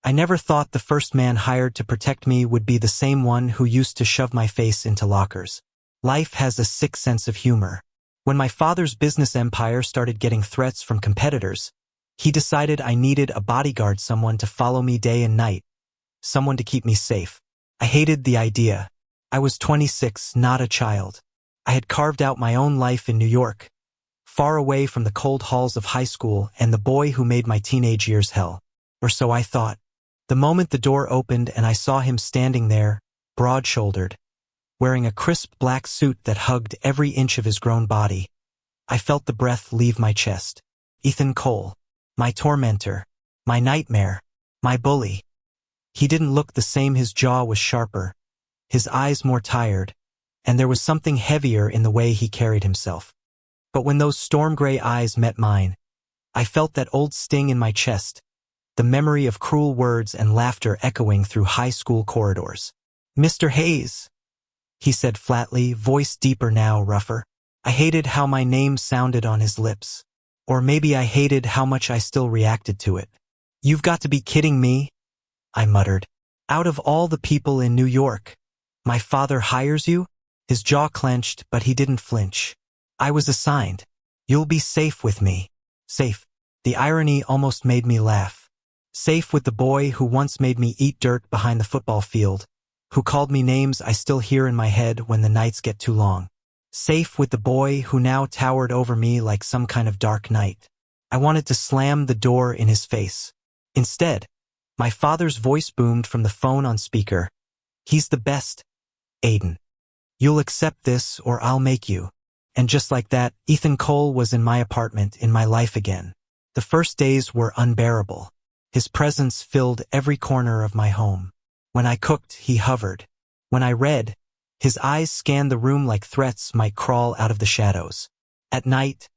I never thought the first man hired to protect me would be the same one who used to shove my face into lockers. Life has a sick sense of humor. When my father's business empire started getting threats from competitors, he decided I needed a bodyguard, someone to follow me day and night, someone to keep me safe. I hated the idea. I was 26, not a child. I had carved out my own life in New York, far away from the cold halls of high school and the boy who made my teenage years hell. Or so I thought. The moment the door opened and I saw him standing there, broad-shouldered, wearing a crisp black suit that hugged every inch of his grown body, I felt the breath leave my chest. Ethan Cole. My tormentor. My nightmare. My bully. He didn't look the same. His jaw was sharper, his eyes more tired, and there was something heavier in the way he carried himself. But when those storm-gray eyes met mine, I felt that old sting in my chest, the memory of cruel words and laughter echoing through high school corridors. "Mr. Hayes," he said flatly, voice deeper now, rougher. I hated how my name sounded on his lips. Or maybe I hated how much I still reacted to it. "You've got to be kidding me," I muttered. "Out of all the people in New York, my father hires you?" His jaw clenched, but he didn't flinch. "I was assigned. You'll be safe with me." Safe. The irony almost made me laugh. Safe with the boy who once made me eat dirt behind the football field, who called me names I still hear in my head when the nights get too long. Safe with the boy who now towered over me like some kind of dark knight. I wanted to slam the door in his face. Instead, my father's voice boomed from the phone on speaker. "He's the best, Aiden. You'll accept this or I'll make you." And just like that, Ethan Cole was in my apartment, in my life again. The first days were unbearable. His presence filled every corner of my home. When I cooked, he hovered. When I read, his eyes scanned the room like threats might crawl out of the shadows. At night,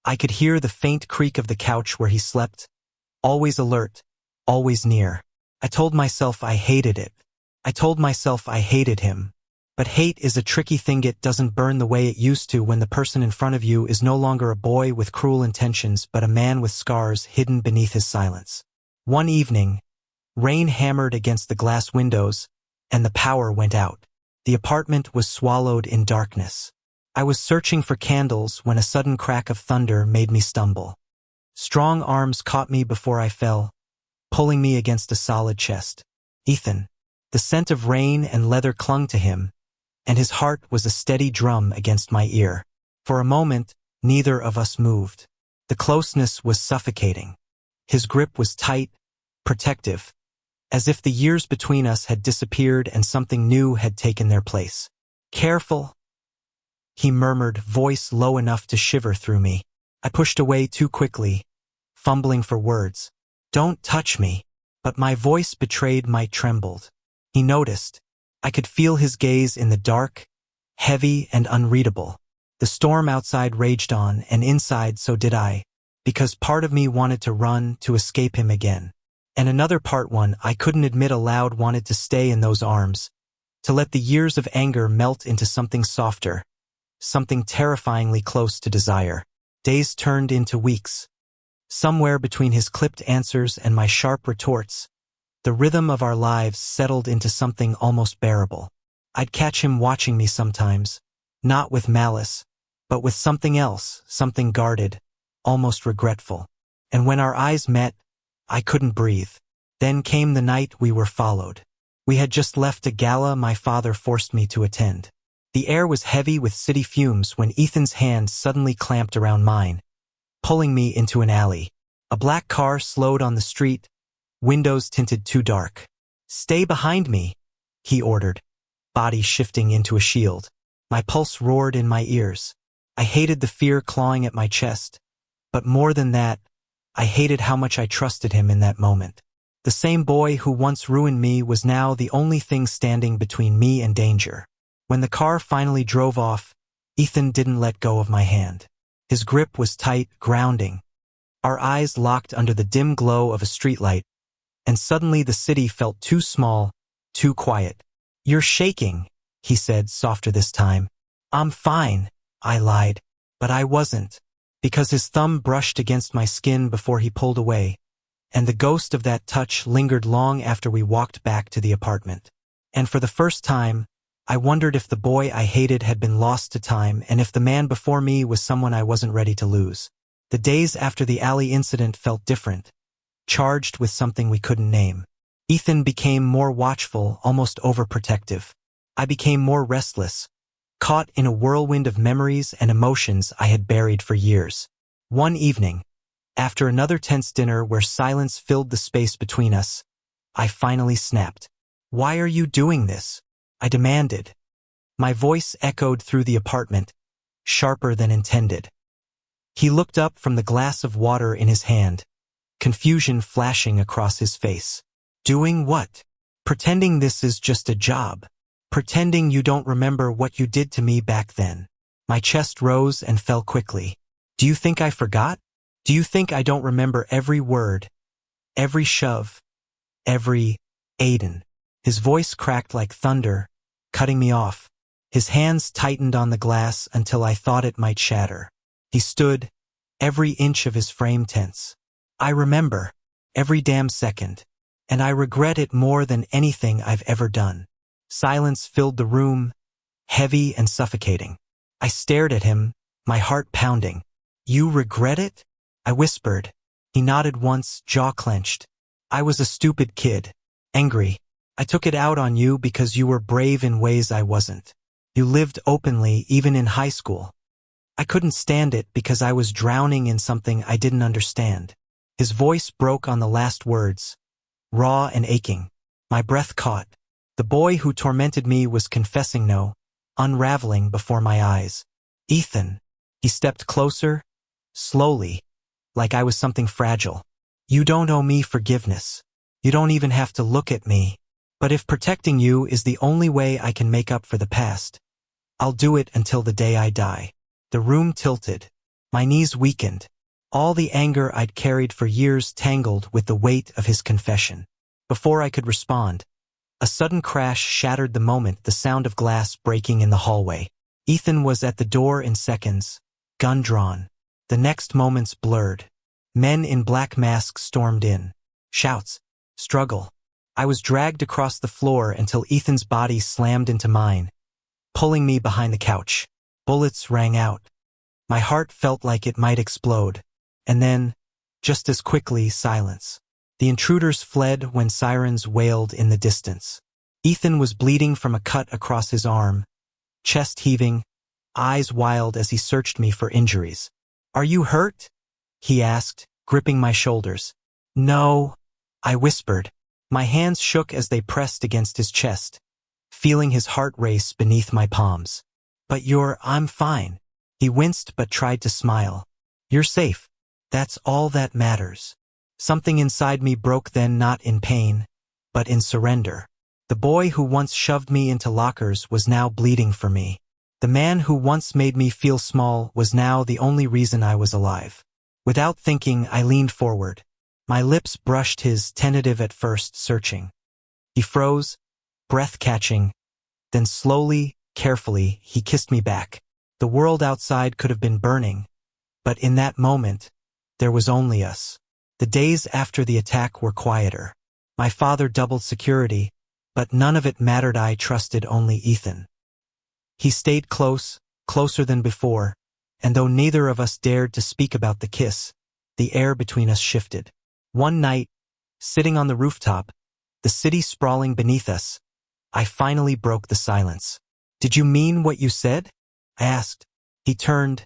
I could hear the faint creak of the couch where he slept, always alert, always near. I told myself I hated it. I told myself I hated him. But hate is a tricky thing. It doesn't burn the way it used to when the person in front of you is no longer a boy with cruel intentions but a man with scars hidden beneath his silence. One evening, rain hammered against the glass windows, and the power went out. The apartment was swallowed in darkness. I was searching for candles when a sudden crack of thunder made me stumble. Strong arms caught me before I fell, pulling me against a solid chest. Ethan. The scent of rain and leather clung to him, and his heart was a steady drum against my ear. For a moment, neither of us moved. The closeness was suffocating. His grip was tight, protective, as if the years between us had disappeared and something new had taken their place. "Careful," he murmured, voice low enough to shiver through me. I pushed away too quickly, fumbling for words. "Don't touch me." But my voice betrayed my trembled. He noticed. I could feel his gaze in the dark, heavy and unreadable. The storm outside raged on, and inside so did I, because part of me wanted to run, to escape him again. And another part, one I couldn't admit aloud, wanted to stay in those arms, to let the years of anger melt into something softer, something terrifyingly close to desire. Days turned into weeks. Somewhere between his clipped answers and my sharp retorts, the rhythm of our lives settled into something almost bearable. I'd catch him watching me sometimes, not with malice, but with something else, something guarded, almost regretful. And when our eyes met, I couldn't breathe. Then came the night we were followed. We had just left a gala my father forced me to attend. The air was heavy with city fumes when Ethan's hand suddenly clamped around mine, pulling me into an alley. A black car slowed on the street, windows tinted too dark. "Stay behind me," he ordered, body shifting into a shield. My pulse roared in my ears. I hated the fear clawing at my chest, but more than that, I hated how much I trusted him in that moment. The same boy who once ruined me was now the only thing standing between me and danger. When the car finally drove off, Ethan didn't let go of my hand. His grip was tight, grounding. Our eyes locked under the dim glow of a streetlight, and suddenly the city felt too small, too quiet. "You're shaking," he said, softer this time. "I'm fine," I lied. But I wasn't, because his thumb brushed against my skin before he pulled away, and the ghost of that touch lingered long after we walked back to the apartment. And for the first time, I wondered if the boy I hated had been lost to time and if the man before me was someone I wasn't ready to lose. The days after the alley incident felt different, charged with something we couldn't name. Ethan became more watchful, almost overprotective. I became more restless, caught in a whirlwind of memories and emotions I had buried for years. One evening, after another tense dinner where silence filled the space between us, I finally snapped. "Why are you doing this?" I demanded. My voice echoed through the apartment, sharper than intended. He looked up from the glass of water in his hand, confusion flashing across his face. "Doing what?" "Pretending this is just a job. Pretending you don't remember what you did to me back then." My chest rose and fell quickly. "Do you think I forgot? Do you think I don't remember every word, every shove, every Aiden?" His voice cracked like thunder, cutting me off. His hands tightened on the glass until I thought it might shatter. He stood, every inch of his frame tense. "I remember, every damn second, and I regret it more than anything I've ever done." Silence filled the room, heavy and suffocating. I stared at him, my heart pounding. "You regret it?" I whispered. He nodded once, jaw clenched. "I was a stupid kid. Angry. I took it out on you because you were brave in ways I wasn't. You lived openly, even in high school. I couldn't stand it because I was drowning in something I didn't understand." His voice broke on the last words, raw and aching. My breath caught. The boy who tormented me was confessing no, unraveling before my eyes. "Ethan." He stepped closer, slowly, like I was something fragile. "You don't owe me forgiveness. You don't even have to look at me. But if protecting you is the only way I can make up for the past, I'll do it until the day I die." The room tilted. My knees weakened. All the anger I'd carried for years tangled with the weight of his confession. Before I could respond, a sudden crash shattered the moment, the sound of glass breaking in the hallway. Ethan was at the door in seconds, gun drawn. The next moments blurred. Men in black masks stormed in. Shouts. Struggle. I was dragged across the floor until Ethan's body slammed into mine, pulling me behind the couch. Bullets rang out. My heart felt like it might explode. And then, just as quickly, silence. The intruders fled when sirens wailed in the distance. Ethan was bleeding from a cut across his arm, chest heaving, eyes wild as he searched me for injuries. "Are you hurt?" he asked, gripping my shoulders. "No," I whispered. My hands shook as they pressed against his chest, feeling his heart race beneath my palms. "But I'm fine." He winced but tried to smile. "You're safe. That's all that matters." Something inside me broke then, not in pain, but in surrender. The boy who once shoved me into lockers was now bleeding for me. The man who once made me feel small was now the only reason I was alive. Without thinking, I leaned forward. My lips brushed his, tentative at first, searching. He froze, breath catching, then slowly, carefully, he kissed me back. The world outside could have been burning, but in that moment, there was only us. The days after the attack were quieter. My father doubled security, but none of it mattered. I trusted only Ethan. He stayed close, closer than before, and though neither of us dared to speak about the kiss, the air between us shifted. One night, sitting on the rooftop, the city sprawling beneath us, I finally broke the silence. "Did you mean what you said?" I asked. He turned,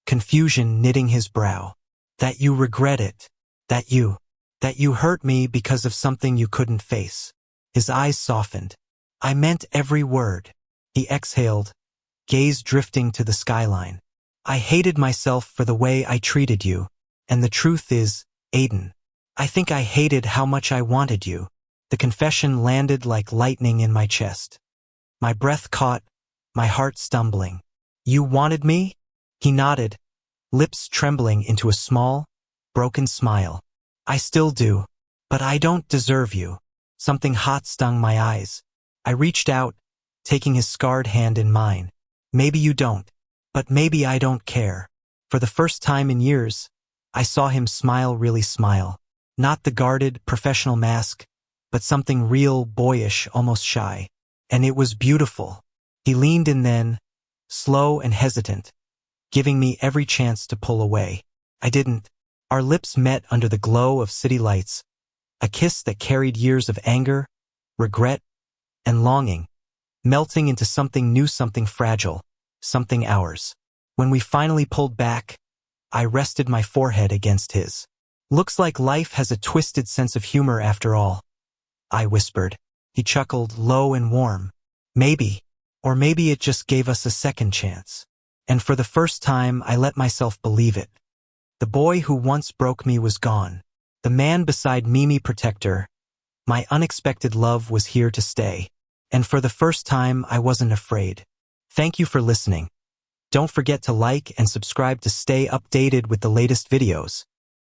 confusion knitting his brow. "That you regret it. That you hurt me because of something you couldn't face." His eyes softened. "I meant every word." He exhaled, gaze drifting to the skyline. "I hated myself for the way I treated you. And the truth is, Aiden, I think I hated how much I wanted you." The confession landed like lightning in my chest. My breath caught, my heart stumbling. "You wanted me?" He nodded, lips trembling into a small, broken smile. "I still do. But I don't deserve you." Something hot stung my eyes. I reached out, taking his scarred hand in mine. "Maybe you don't, but maybe I don't care." For the first time in years, I saw him smile, really smile. Not the guarded, professional mask, but something real, boyish, almost shy. And it was beautiful. He leaned in then, slow and hesitant, giving me every chance to pull away. I didn't. Our lips met under the glow of city lights, a kiss that carried years of anger, regret, and longing, melting into something new, something fragile, something ours. When we finally pulled back, I rested my forehead against his. Looks like life has a twisted sense of humor after all, I whispered. He chuckled, low and warm. Maybe, or maybe it just gave us a second chance. And for the first time, I let myself believe it. The boy who once broke me was gone. The man beside Mimi Protector, my unexpected love, was here to stay. And for the first time, I wasn't afraid. Thank you for listening. Don't forget to like and subscribe to stay updated with the latest videos.